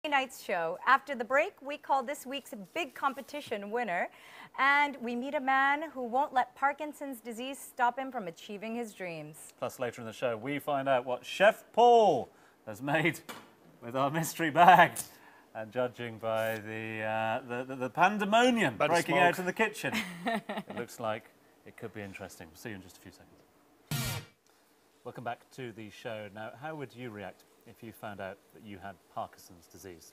Night's show. After the break, we call this week's big competition winner, and we meet a man who won't let Parkinson's disease stop him from achieving his dreams. Plus, later in the show, we find out what Chef Paul has made with our mystery bag. And judging by the pandemonium breaking out in the kitchen, it looks like it could be interesting. We'll see you in just a few seconds. Welcome back to the show. Now, how would you react if you found out that you had Parkinson's disease?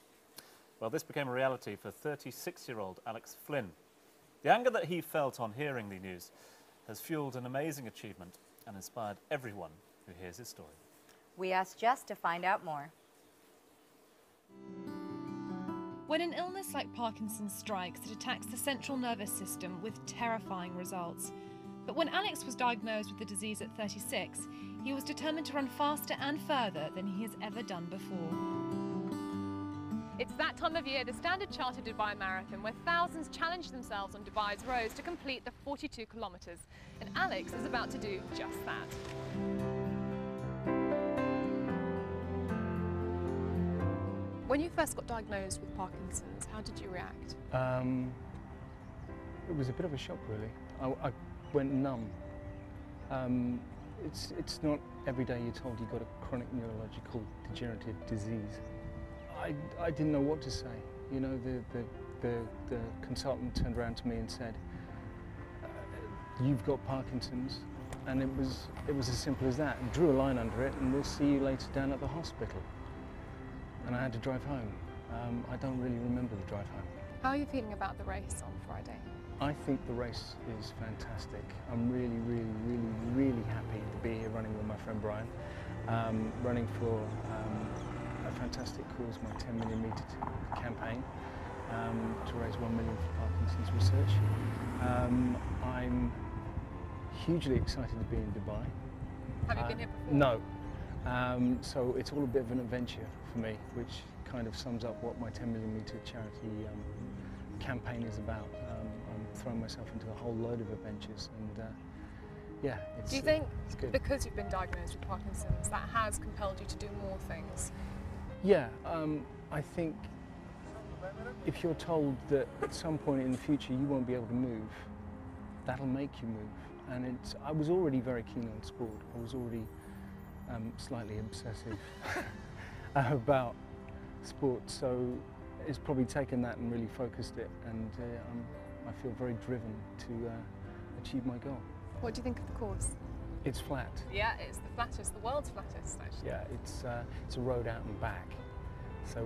Well, this became a reality for 36-year-old Alex Flynn. The anger that he felt on hearing the news has fueled an amazing achievement and inspired everyone who hears his story. We asked Jess to find out more. When an illness like Parkinson's strikes, it attacks the central nervous system with terrifying results. But when Alex was diagnosed with the disease at 36, he was determined to run faster and further than he has ever done before. It's that time of year, the Standard Chatered Dubai Marathon, where thousands challenge themselves on Dubai's roads to complete the 42 kilometres. And Alex is about to do just that. When you first got diagnosed with Parkinson's, how did you react? It was a bit of a shock, really. I went numb. It's not every day you're told you've got a chronic neurological degenerative disease. I didn't know what to say. You know, the consultant turned around to me and said, "You've got Parkinson's," and it was as simple as that. And drew a line under it, and we'll see you later down at the hospital. And I had to drive home. I don't really remember the drive home. How are you feeling about the race on Friday? I think the race is fantastic. I'm really happy to be here running with my friend Brian, running for a fantastic cause, my 10 million metre campaign to raise 1 million for Parkinson's research. I'm hugely excited to be in Dubai. Have you been here before? No. So it's all a bit of an adventure for me, which kind of sums up what my 10 million metre charity campaign is about. I'm throwing myself into a whole load of adventures, and yeah, it's, do you think it's good. Because you've been diagnosed with Parkinson's, that has compelled you to do more things? Yeah, I think if you're told that at some point in the future you won't be able to move, that'll make you move. And I was already very keen on sport. I was already slightly obsessive about sport, so it's probably taken that and really focused it, and I feel very driven to achieve my goal. What do you think of the course? It's flat. Yeah, it's the flattest, the world's flattest, actually. Yeah, it's a road out and back, so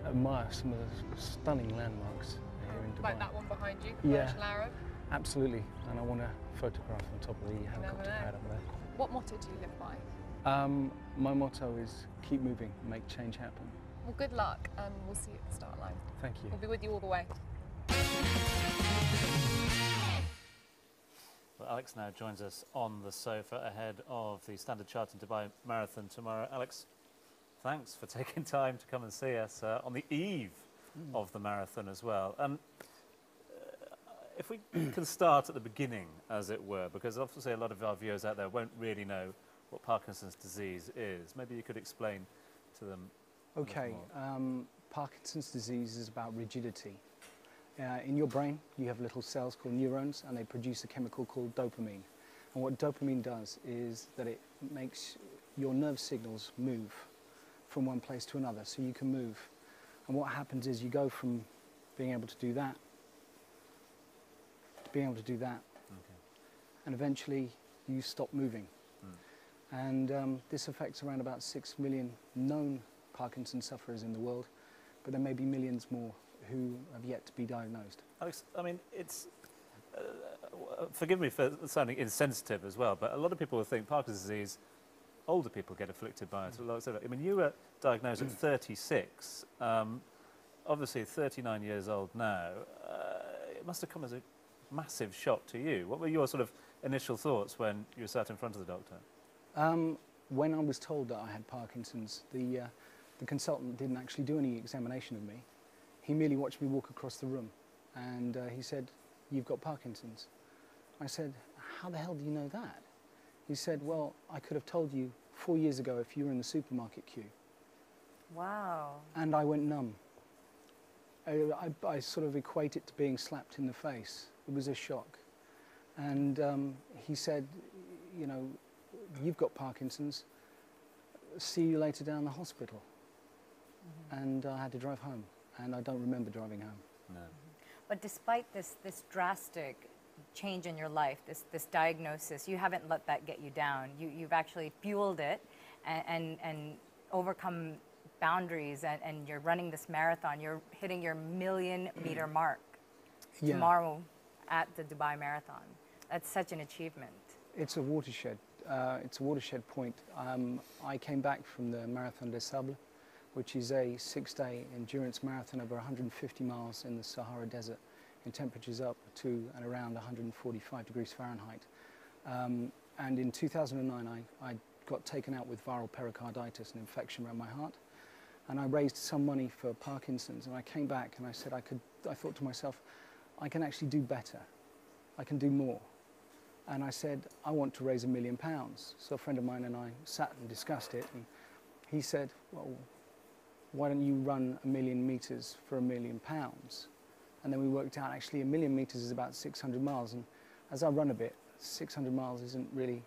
admire some of the stunning landmarks here in Dubai. Like that one behind you, Commercial Arab? Absolutely, and I want to photograph on top of the helicopter pad up there. What motto do you live by? My motto is keep moving, make change happen. Well, good luck, and we'll see you at the start line. Thank you. We'll be with you all the way. Well, Alex now joins us on the sofa ahead of the Standard Chatered Dubai Marathon tomorrow. Alex, thanks for taking time to come and see us on the eve of the marathon as well. If we can start at the beginning, as it were, because obviously a lot of our viewers out there won't really know what Parkinson's disease is. Maybe you could explain to them. Okay, Parkinson's disease is about rigidity. In your brain, you have little cells called neurons, and they produce a chemical called dopamine. And what dopamine does is that it makes your nerve signals move from one place to another, so you can move. And what happens is you go from being able to do that to being able to do that. Okay. And eventually you stop moving. And this affects around about 6 million known Parkinson's sufferers in the world, but there may be millions more who have yet to be diagnosed. Alex, I mean, it's, forgive me for sounding insensitive as well, but a lot of people will think Parkinson's disease, older people get afflicted by it. I mean, you were diagnosed at 36, obviously 39 years old now. It must have come as a massive shock to you. What were your sort of initial thoughts when you sat in front of the doctor? When I was told that I had Parkinson's, the consultant didn't actually do any examination of me. He merely watched me walk across the room, and he said, "You've got Parkinson's." I said, "How the hell do you know that?" He said, "Well, I could have told you 4 years ago if you were in the supermarket queue." Wow. And I went numb. I sort of equate it to being slapped in the face. It was a shock. And he said, you know, you've got Parkinson's. See you later down the hospital. And I had to drive home. And I don't remember driving home. No. But despite this drastic change in your life, this diagnosis, you haven't let that get you down. You've actually fueled it and overcome boundaries, and you're running this marathon. You're hitting your 1,000,000-meter mark tomorrow at the Dubai Marathon. That's such an achievement. It's a watershed. It's a watershed point. I came back from the Marathon des Sables, which is a 6-day endurance marathon over 150 miles in the Sahara Desert, in temperatures up to and around 145 degrees Fahrenheit. And in 2009, I got taken out with viral pericarditis, an infection around my heart. And I raised some money for Parkinson's, and I came back and I said I thought to myself, I can actually do better. I can do more. And I said, I want to raise £1 million. So a friend of mine and I sat and discussed it, and he said, well, why don't you run 1,000,000 meters for £1 million? And then we worked out actually 1,000,000 meters is about 600 miles. And as I run a bit, 600 miles isn't really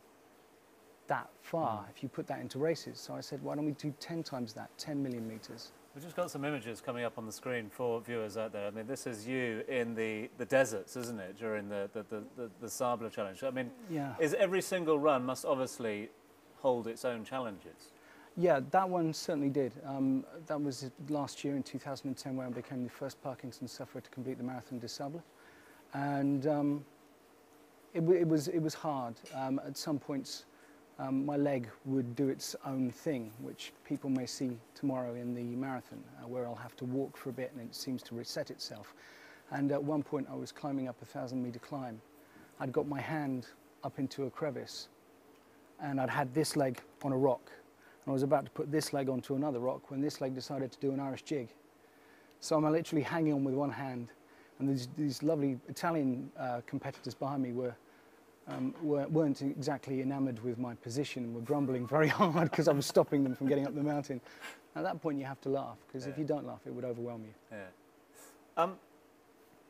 that far if you put that into races. So I said, why don't we do 10 times that, 10 million meters? We've just got some images coming up on the screen for viewers out there. I mean, this is you in the deserts, isn't it, during the Sables challenge? I mean, is every single run must obviously hold its own challenges? Yeah, that one certainly did. That was last year in 2010 where I became the first Parkinson's sufferer to complete the Marathon des Sables. And it was hard. At some points, my leg would do its own thing, which people may see tomorrow in the marathon, where I'll have to walk for a bit and it seems to reset itself. And at one point I was climbing up a 1,000-meter climb. I'd got my hand up into a crevice and I'd had this leg on a rock. And I was about to put this leg onto another rock when this leg decided to do an Irish jig. So I'm literally hanging on with one hand, and these lovely Italian competitors behind me weren't exactly enamoured with my position and were grumbling very hard because I was stopping them from getting up the mountain. At that point you have to laugh, because if you don't laugh it would overwhelm you. Yeah.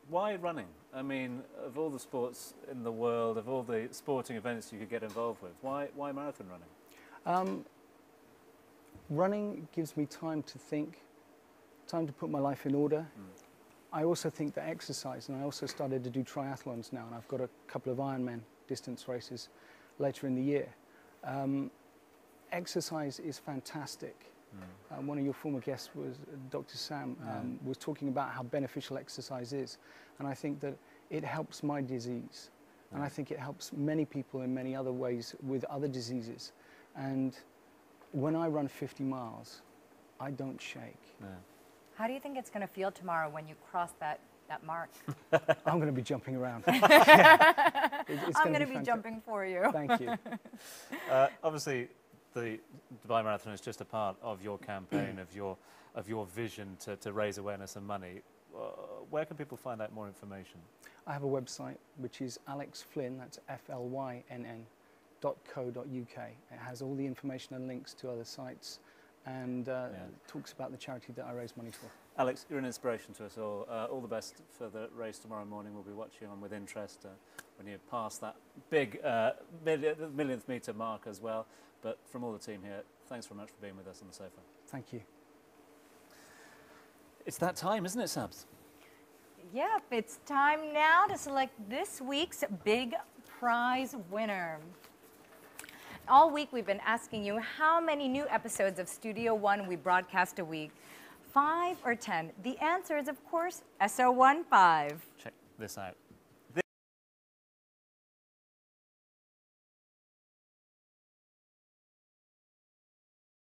Why running? I mean, of all the sports in the world, of all the sporting events you could get involved with, why marathon running? Running gives me time to think, time to put my life in order. I also think that exercise, and I also started to do triathlons now, and I've got a couple of Ironman distance races later in the year. Exercise is fantastic. One of your former guests was Dr. Sam, was talking about how beneficial exercise is, and I think that it helps my disease, and I think it helps many people in many other ways with other diseases. And when I run 50 miles, I don't shake. Yeah. How do you think it's going to feel tomorrow when you cross that mark? I'm going to be jumping around. I'm going to be jumping for you. Thank you. Obviously, the Dubai Marathon is just a part of your campaign, of your vision to raise awareness and money. Where can people find out more information? I have a website which is Alex Flynn, that's FLYNN.co.uk. It has all the information and links to other sites, and talks about the charity that I raise money for. Alex, you're an inspiration to us all. All the best for the race tomorrow morning. We'll be watching on with interest when you pass that big millionth metre mark as well. But from all the team here, thanks very much for being with us on the sofa. Thank you. It's that time, isn't it, Sabs? Yep, it's time now to select this week's big prize winner. All week we've been asking you how many new episodes of Studio One we broadcast a week. 5 or 10? The answer is, of course, SO15. Check this out.